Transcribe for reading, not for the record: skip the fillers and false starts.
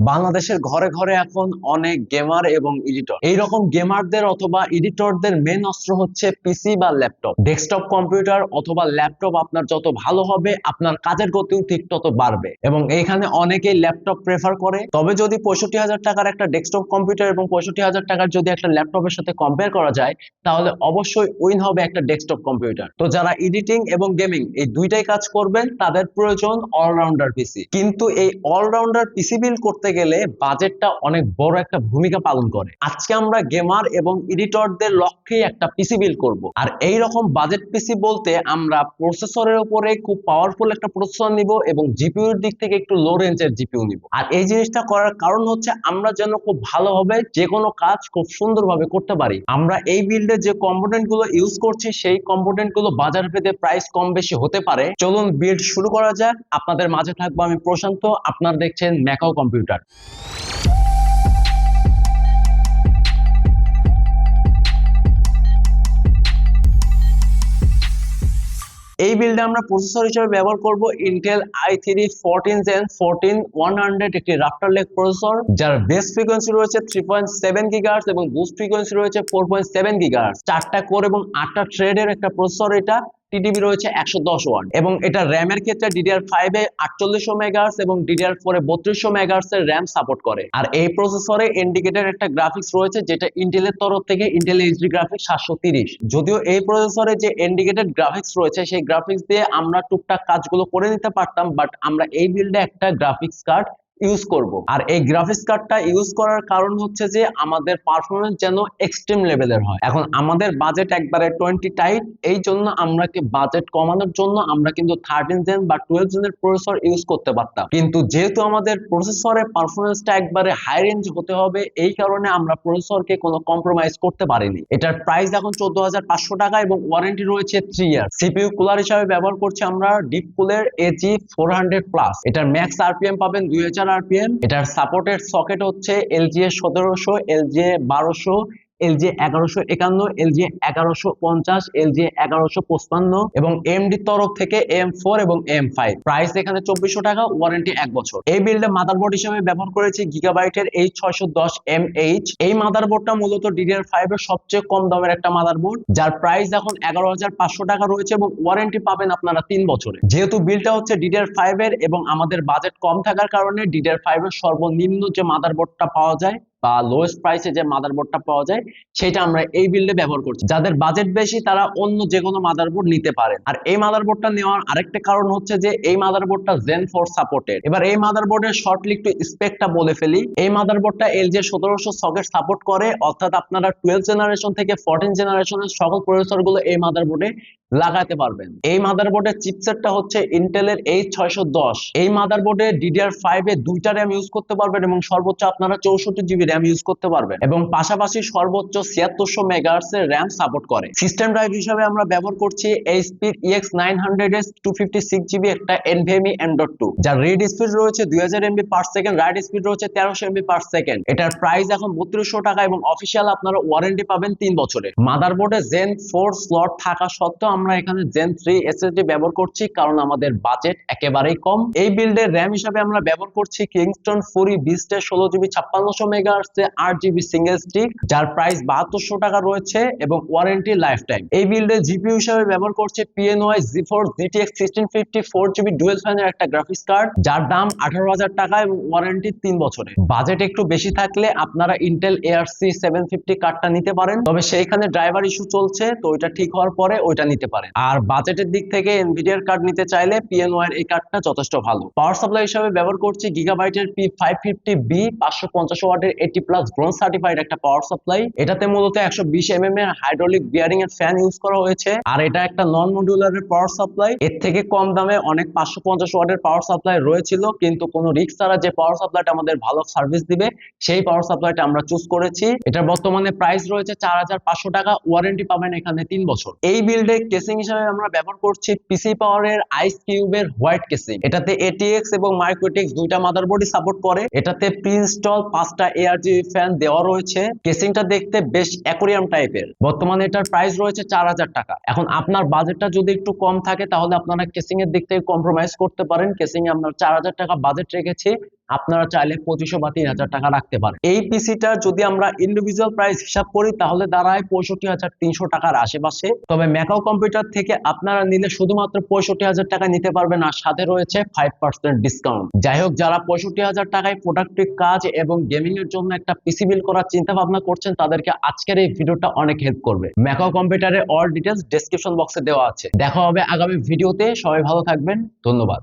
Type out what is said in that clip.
বাংলাদেশের ঘরে ঘরে এখন অনেক গেমার এবং এডিটর। এইরকম গেমারদের অথবা এডিটরদের মেন অস্ত্র হচ্ছে পিসি বা ল্যাপটপ। ডেস্কটপ কম্পিউটার অথবা ল্যাপটপ আপনার যত ভালো হবে আপনার কাজের গতিও ঠিক তত বাড়বে, এবং এইখানে অনেকেই ল্যাপটপ প্রেফার করে। তবে যদি 65,000 টাকার একটা ডেস্কটপ কম্পিউটার এবং 65,000 টাকার যদি একটা ল্যাপটপের সাথে কম্পেয়ার করা যায়, তাহলে অবশ্যই উইন হবে একটা ডেস্কটপ কম্পিউটার। তো যারা এডিটিং এবং গেমিং এই দুইটাই কাজ করবেন তাদের প্রয়োজন অলরাউন্ডার পিসি। কিন্তু এই অলরাউন্ডার পিসি বিল্ড করতে গেলে বাজেটটা অনেক বড় একটা ভূমিকা পালন করে। আজকে আমরা গেমার এবং এডিটরদের লক্ষ্যে একটা পিসি বিল্ড করব। আর এই রকম বাজেট পিসি বলতে আমরা প্রসেসরের উপরে খুব পাওয়ারফুল একটা প্রসেসর নিব এবং জিপিইউর দিক থেকে একটু লো রেঞ্জের জিপিইউ নিব। আর এই জিনিসটা করার কারণ হচ্ছে আমরা যেন খুব ভালোভাবে যে কোনো কাজ খুব সুন্দরভাবে করতে পারি। আমরা এই বিল্ডে যে কম্পোনেন্ট গুলো ইউজ করছি সেই কম্পোনেন্ট গুলো বাজার ভেদে প্রাইস কম বেশি হতে পারে। চলুন বিল্ড শুরু করা যাক। আপনাদের মাঝে থাকবো আমি প্রশান্ত, আপনারা দেখছেন ম্যাকাও কম্পিউটার। এই বিল্ডে আমরা প্রসেসর হিসেবে ব্যবহার করব ইন্টেল i3 14 Gen 14100 একটি রাফটার লেগ প্রসেসর, যার বেস ফ্রিকোয়েন্সি রয়েছে 3.7 GHz এবং বুস্ট ফ্রিকোয়েন্সি রয়েছে 4.7 GHz। 4টা কোর এবং 8টা থ্রেডের একটা প্রসেসর এটা। টিডিবি রয়েছে 110 ওয়াট এবং এটা র্যামের ক্ষেত্রে DDR5 এ 4800 মেগাহার্টজ এবং DDR4 এ 3200 মেগাহার্টজ এর র্যাম সাপোর্ট করে। আর এই প্রসেসরে ইন্ডিকেটেড একটা গ্রাফিক্স রয়েছে যেটা ইন্টেলের তরফ থেকে ইন্টেল এইচডি গ্রাফিক্স 730। যদিও এই প্রসেসরে যে ইন্ডিকেটেড গ্রাফিক্স রয়েছে সেই গ্রাফিক্স দিয়ে আমরা টুকটাক কাজগুলো করে নিতে পারতাম, বাট আমরা এই বিল্ডে একটা গ্রাফিক্স কার্ড ইউজ করব। আর এই গ্রাফিক্স কার্ডটা ইউজ করার কারণ হচ্ছে যে আমাদের পারফরম্যান্স যেন এক্সট্রিম লেভেলের হয়। এখন আমাদের বাজেট একবারে 20 টাইট, এই জন্য আমরা বাজেট কমানোর জন্য আমরা কিন্তু 13 জেন বা 12 জেনের প্রসেসর ইউজ করতে পারতাম, কিন্তু যেহেতু আমাদের প্রসেসরের পারফরম্যান্সটা একবারে হাই রেঞ্জ হতে হবে এই কারণে আমরা প্রসেসরকে কোনো কম্প্রোমাইজ করতে পারিনি। এটার প্রাইস এখন 14,500 টাকা এবং ওয়ারেন্টি রয়েছে 3 ইয়ার। সিপিইউ কুলার হিসেবে ব্যবহার করছি আমরা ডিপ কুলের AG 400+। এটার ম্যাক্স আরপিএম পাবেন 2000 RPM। এটার সাপোর্টেড সকেট হচ্ছে LGA 1700, LGA 1200, LGA 1151, LGA 1150, LGA 1155 এবং AMD তরফ থেকে AM4 এবং AM5। প্রাইস এখানে 2400 টাকা, ওয়ারেন্টি 1 বছর। এই বিল্ডে মাদারবোর্ড হিসেবে ব্যবহার করেছি গিগাবাইটের H610MH। এই মাদারবোর্ডটা মূলত DDR5 এর সবচেয়ে কম দামের একটা মাদারবোর্ড, যার প্রাইস এখন 11,500 টাকা রয়েছে এবং ওয়ারেন্টি পাবেন আপনারা 3 বছরে। যেহেতু বিলটা হচ্ছে DDR5 এর এবং আমাদের বাজেট কম থাকার কারণে DDR5 এর সর্বনিম্ন যে মাদারবোর্ডটা পাওয়া যায় বা লোয়েস্ট প্রাইসে যে মাদারবোর্ডটা পাওয়া যায় সেটা আমরা এই বিল্ডে ব্যবহার করছি। যাদের বাজেট বেশি তারা অন্য যে কোনো মাদারবোর্ড নিতে পারেন। আর এই মাদারবোর্ডটা নেওয়ার আরেকটা কারণ হচ্ছে যে এই মাদারবোর্ডটা Zen 4 সাপোর্টেড। এবার এই মাদারবোর্ডের শর্টলি একটু স্পেকটা বলে ফেলি। এই মাদারবোর্ডটা LGA 1700 সকেট সাপোর্ট করে, অর্থাৎ আপনারা 12 জেনারেশন থেকে 14 জেনারেশনের সকল প্রসেসরগুলো এই মাদারবোর্ডে লাগাতে পারবেন। এই মাদারবোর্ডের চিপসেটটা হচ্ছে ইন্টেলের H610। এই মাদারবোর্ডে DDR5 এ 2টা র্যাম ইউজ করতে পারবেন এবং সর্বোচ্চ আপনারা 64GB র্যাম ইউজ করতে পারবেন এবং পাশাপাশি সর্বোচ্চ 7600 মেগাহার্টজ এর র্যাম সাপোর্ট করে। সিস্টেম ড্রাইভ হিসেবে আমরা ব্যবহার করছি HP EX900S 256GB একটা NVMe M.2, যার রিড স্পিড রয়েছে 2000 MB per second, right speed রয়েছে 1300 MB পার সেকেন্ড। এটার প্রাইস এখন 3200 টাকা এবং অফিসিয়াল আপনারা ওয়ারেন্টি পাবেন 3 বছরে। মাদারবোর্ডে Zen 4 স্লট থাকা সত্ত্বেও আমরা এখানে Zen 3 SSD ব্যবহার করছি কারণ আমাদের বাজেট একেবারেই কম। এই বিল্ডের র্যাম হিসেবে আমরা ব্যবহার করছি Kingston Fury Beast 16GB 5600 megahertz 8GB single stick, যার প্রাইস 7200 টাকা রয়েছে এবং ওয়ারেন্টি লাইফ টাইম। এই বিল্ডে জিপিইউ হিসেবে ব্যবহার করছে PNY Z4 GTX 1650 4GB dual ফ্যানের একটা গ্রাফিক্স কার্ড, যার দাম 18,000 টাকা এবং ওয়ারেন্টি 3 বছরে। বাজেট একটু বেশি থাকলে আপনারা Intel ARC 750 কার্ডটা নিতে পারেন, তবে সেইখানে ড্রাইভার ইস্যু চলছে, তো ওইটা ঠিক হওয়ার পরে ওইটা নিতে পারেন। আর বাজেটের দিক থেকে এনভিডিআর কার্ড নিতে চাইলে PNY এর এই কার্ডটা যথেষ্ট ভালো। পাওয়ার সাপ্লাই হিসেবে ব্যবহার করছি গিগাবাইটের P550B 550 ওয়াটের 80+ ব্রোঞ্জ সার্টিফাইড একটা পাওয়ার সাপ্লাই। এটাতে মূলত 120 mm এর হাইড্রোলিক বিয়ারিং এর ফ্যান ইউজ করা হয়েছে। আর এটা একটা নন মডিউলার পাওয়ার সাপ্লাই। এর থেকে কম দামে অনেক 550 ওয়াটের পাওয়ার সাপ্লাই রয়েছিল, কিন্তু কোনো রিস্ক ছাড়া যে পাওয়ার সাপ্লাইটা আমাদের ভালো সার্ভিস দিবে সেই পাওয়ার সাপ্লাইটা আমরা চুজ করেছি। এটার বর্তমানে প্রাইস রয়েছে 4,500 টাকা, ওয়ারেন্টি পাবেন এখানে 3 বছর। এই বিল্ডে কেসিং হিসেবে আমরা ব্যবহার করছি পিসি পাওয়ারের আইস কিউবের হোয়াইট কেসিং। এটাতে ATX এবং মাইক্রোটিক্স দুইটা মাদারবোর্ডই সাপোর্ট করে। এটাতে প্রি ইনস্টল 5টা ARGB ফ্যান দেওয়া রয়েছে। কেসিংটা দেখতে বেশ অ্যাকোরিয়াম টাইপের। বর্তমানে এটার প্রাইস রয়েছে 4,000 টাকা। এখন আপনার বাজেটটা যদি একটু কম থাকে তাহলে আপনারা কেসিং এর দিক থেকে কম্প্রোমাইজ করতে পারেন। কেসিং এ আমরা 4,000 টাকা বাজেট রেখেছি। আপনারা চাইলে 2500 বা 3000 টাকা রাখতে পারেন। এই পিসিটা যদি আমরা ইন্ডিভিজুয়াল প্রাইস হিসাব করি তাহলে দাঁড়ায় 65,300 টাকার আশেপাশে। তবে ম্যাকাও কম্পিউটার থেকে আপনারা নিলে শুধুমাত্র 65,000 টাকা নিতে পারবেন, আর সাথে রয়েছে 5% ডিসকাউন্ট। যাই হোক, যারা 65,000 টাকায় প্রোডাক্টিভ কাজ এবং গেমিং এর জন্য একটা পিসি বিল্ড করার চিন্তা ভাবনা করছেন, তাদেরকে আজকের এই ভিডিওটা অনেক হেল্প করবে। ম্যাকাও কম্পিউটারের অল ডিটেলস ডেসক্রিপশন বক্সে দেওয়া আছে। দেখা হবে আগামী ভিডিওতে। সবাই ভালো থাকবেন, ধন্যবাদ।